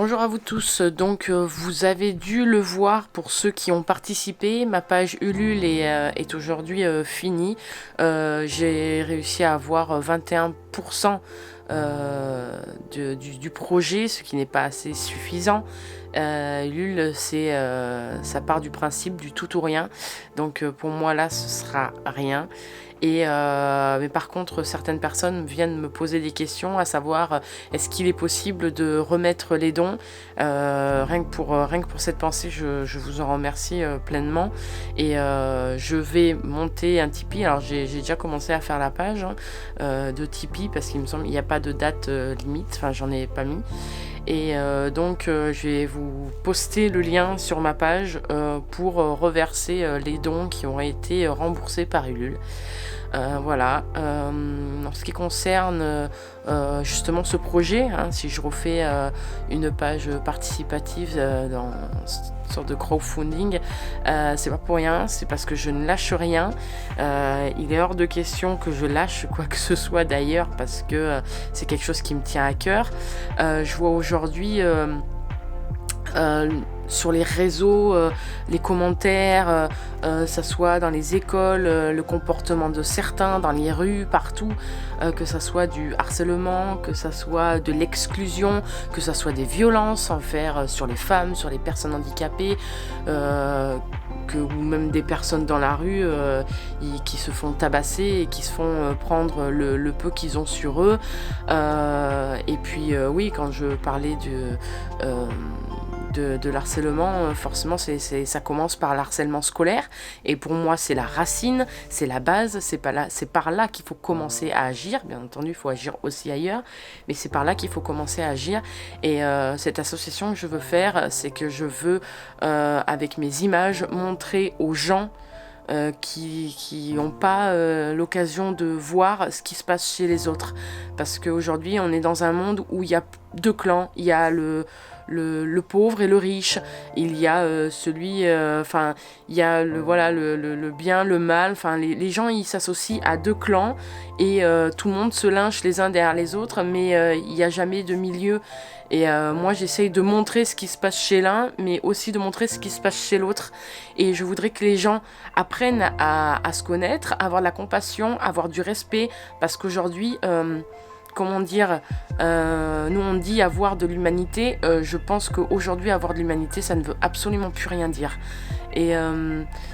Bonjour à vous tous, donc vous avez dû le voir pour ceux qui ont participé, ma page Ulule est aujourd'hui finie. J'ai réussi à avoir 21% du projet, ce qui n'est pas assez suffisant. Ulule, ça part du principe du tout ou rien, donc pour moi là ce sera rien. Mais par contre, certaines personnes viennent me poser des questions, à savoir est-ce qu'il est possible de remettre les dons. Rien que pour cette pensée, je vous en remercie pleinement. Et je vais monter un Tipeee. Alors j'ai déjà commencé à faire la page de Tipeee parce qu'il me semble qu'il n'y a pas de date limite. Enfin, j'en ai pas mis. Et donc je vais vous poster le lien sur ma page pour reverser les dons qui ont été remboursés par Ulule. Voilà, en ce qui concerne justement ce projet, si je refais une page participative dans une sorte de crowdfunding, c'est pas pour rien, c'est parce que je ne lâche rien. Il est hors de question que je lâche quoi que ce soit d'ailleurs, parce que c'est quelque chose qui me tient à cœur. Je vois aujourd'hui sur les réseaux, les commentaires, ça soit dans les écoles, le comportement de certains, dans les rues, partout, que ça soit du harcèlement, que ça soit de l'exclusion, que ça soit des violences envers sur les femmes, sur les personnes handicapées, ou même des personnes dans la rue qui se font tabasser et qui se font prendre le peu qu'ils ont sur eux. Et puis oui, quand je parlais de l'harcèlement, forcément ça commence par l'harcèlement scolaire, et pour moi c'est la racine, c'est la base, c'est par là qu'il faut commencer à agir. Bien entendu il faut agir aussi ailleurs, mais c'est par là qu'il faut commencer à agir. Et cette association que je veux faire, c'est que je veux avec mes images montrer aux gens qui n'ont pas l'occasion de voir ce qui se passe chez les autres, parce qu'aujourd'hui on est dans un monde où il y a deux clans. Il y a le pauvre et le riche, il y a il y a le bien, le mal, les gens ils s'associent à deux clans et tout le monde se lynche les uns derrière les autres, mais il n'y a jamais de milieu. Et moi j'essaye de montrer ce qui se passe chez l'un, mais aussi de montrer ce qui se passe chez l'autre. Et je voudrais que les gens apprennent à se connaître, à avoir de la compassion, à avoir du respect, parce qu'aujourd'hui comment dire, nous on dit avoir de l'humanité, je pense qu'aujourd'hui avoir de l'humanité ça ne veut absolument plus rien dire. Et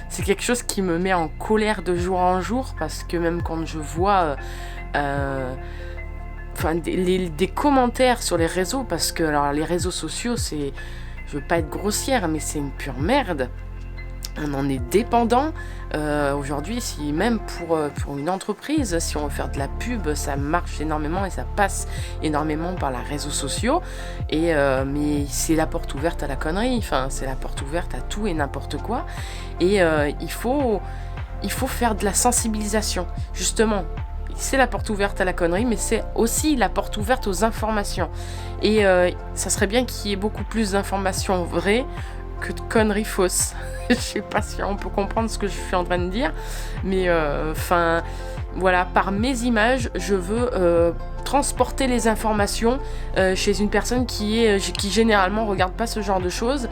c'est quelque chose qui me met en colère de jour en jour, parce que même quand je vois des commentaires sur les réseaux, parce que alors les réseaux sociaux, c'est, je veux pas être grossière, mais c'est une pure merde. On en est dépendant. Aujourd'hui, si même pour une entreprise, si on veut faire de la pub, ça marche énormément et ça passe énormément par les réseaux sociaux. Et mais c'est la porte ouverte à la connerie. C'est la porte ouverte à tout et n'importe quoi. Et il faut faire de la sensibilisation, justement. C'est la porte ouverte à la connerie, mais c'est aussi la porte ouverte aux informations. Et ça serait bien qu'il y ait beaucoup plus d'informations vraies que de conneries fausses. Je sais pas si on peut comprendre ce que je suis en train de dire, mais voilà, par mes images, je veux transporter les informations chez une personne qui généralement regarde pas ce genre de choses.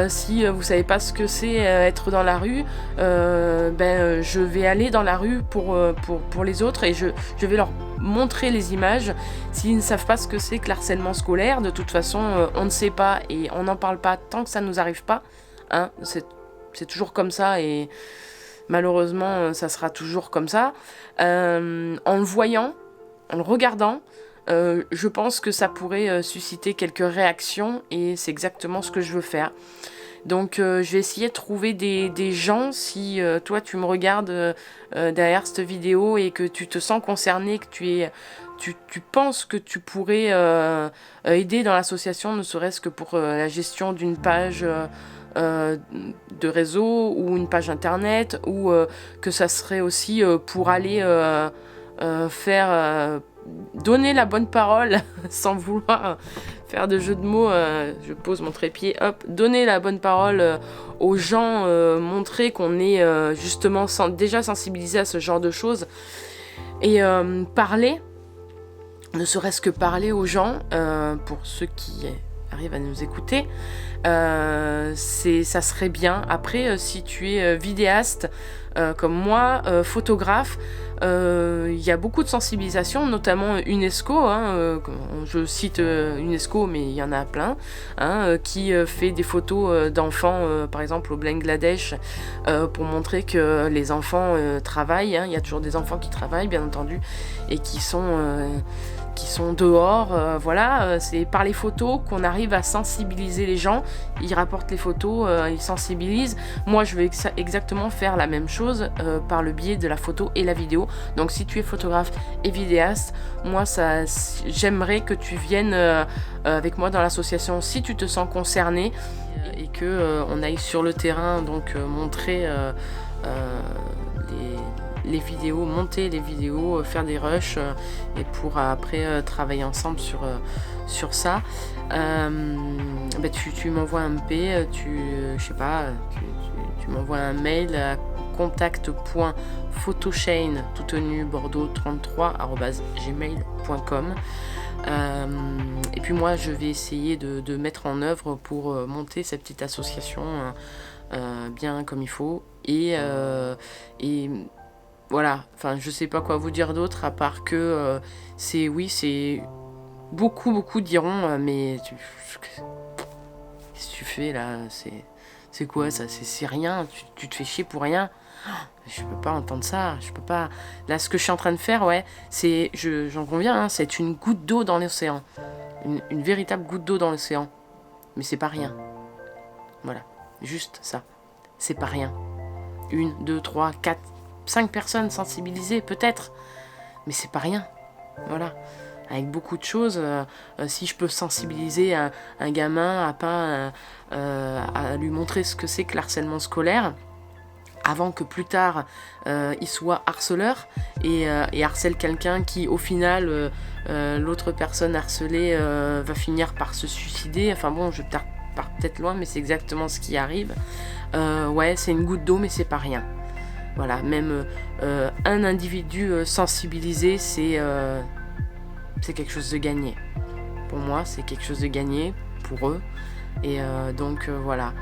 Si vous savez pas ce que c'est être dans la rue, je vais aller dans la rue pour les autres, et je vais leur montrer les images. S'ils ne savent pas ce que c'est que l'harcèlement scolaire, de toute façon on ne sait pas et on n'en parle pas tant que ça nous arrive pas, c'est toujours comme ça, et malheureusement ça sera toujours comme ça. En le voyant, en le regardant, je pense que ça pourrait susciter quelques réactions, et c'est exactement ce que je veux faire. Donc je vais essayer de trouver des gens. Si toi tu me regardes derrière cette vidéo et que tu te sens concerné, que tu penses que tu pourrais aider dans l'association, ne serait-ce que pour la gestion d'une page de réseau ou une page internet, ou que ça serait aussi pour aller donner la bonne parole sans vouloir faire de jeu de mots, je pose mon trépied, hop, donner la bonne parole aux gens, montrer qu'on est justement déjà sensibilisé à ce genre de choses, et parler, ne serait-ce que parler aux gens, pour ceux qui arrivent à nous écouter, ça serait bien. Après, si tu es vidéaste comme moi, photographe, il y a beaucoup de sensibilisation, notamment UNESCO, hein, je cite UNESCO, mais il y en a plein, hein, qui fait des photos d'enfants, par exemple au Bangladesh, pour montrer que les enfants travaillent, hein. Il y a toujours des enfants qui travaillent, bien entendu, et qui sont dehors, voilà, c'est par les photos qu'on arrive à sensibiliser les gens. Ils rapportent les photos, ils sensibilisent. Moi, je vais exactement faire la même chose par le biais de la photo et la vidéo. Donc, si tu es photographe et vidéaste, moi, j'aimerais que tu viennes avec moi dans l'association si tu te sens concerné et que on aille sur le terrain, donc montrer les vidéos, monter les vidéos, faire des rushs et pour après travailler ensemble sur ça. Tu m'envoies un MP, je sais pas, tu m'envoies un mail à contact.photochain tout tenu bordeaux 33@gmail.com. Et puis moi je vais essayer de mettre en œuvre pour monter cette petite association bien comme il faut et voilà, enfin je sais pas quoi vous dire d'autre à part que c'est beaucoup diront mais qu'est-ce que tu fais là, c'est quoi ça, c'est rien, tu te fais chier pour rien. Je peux pas entendre ça, je peux pas. Là ce que je suis en train de faire, ouais, c'est, j'en conviens, hein, c'est une goutte d'eau dans l'océan, une véritable goutte d'eau dans l'océan, mais c'est pas rien. Voilà, juste ça, c'est pas rien. 1, 2, 3, 4, 5 personnes sensibilisées peut-être, mais c'est pas rien. Voilà, avec beaucoup de choses, si je peux sensibiliser un gamin à lui montrer ce que c'est que l'harcèlement scolaire, avant que plus tard il soit harceleur et harcèle quelqu'un qui au final l'autre personne harcelée va finir par se suicider. Enfin bon, je pars peut-être loin, mais c'est exactement ce qui arrive. Ouais, c'est une goutte d'eau, mais c'est pas rien. Voilà, même un individu sensibilisé, c'est quelque chose de gagné. Pour moi, c'est quelque chose de gagné pour eux. Et donc voilà.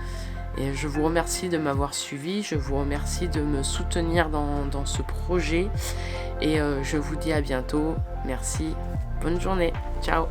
Et je vous remercie de m'avoir suivi, je vous remercie de me soutenir dans ce projet. Et je vous dis à bientôt. Merci, bonne journée, ciao.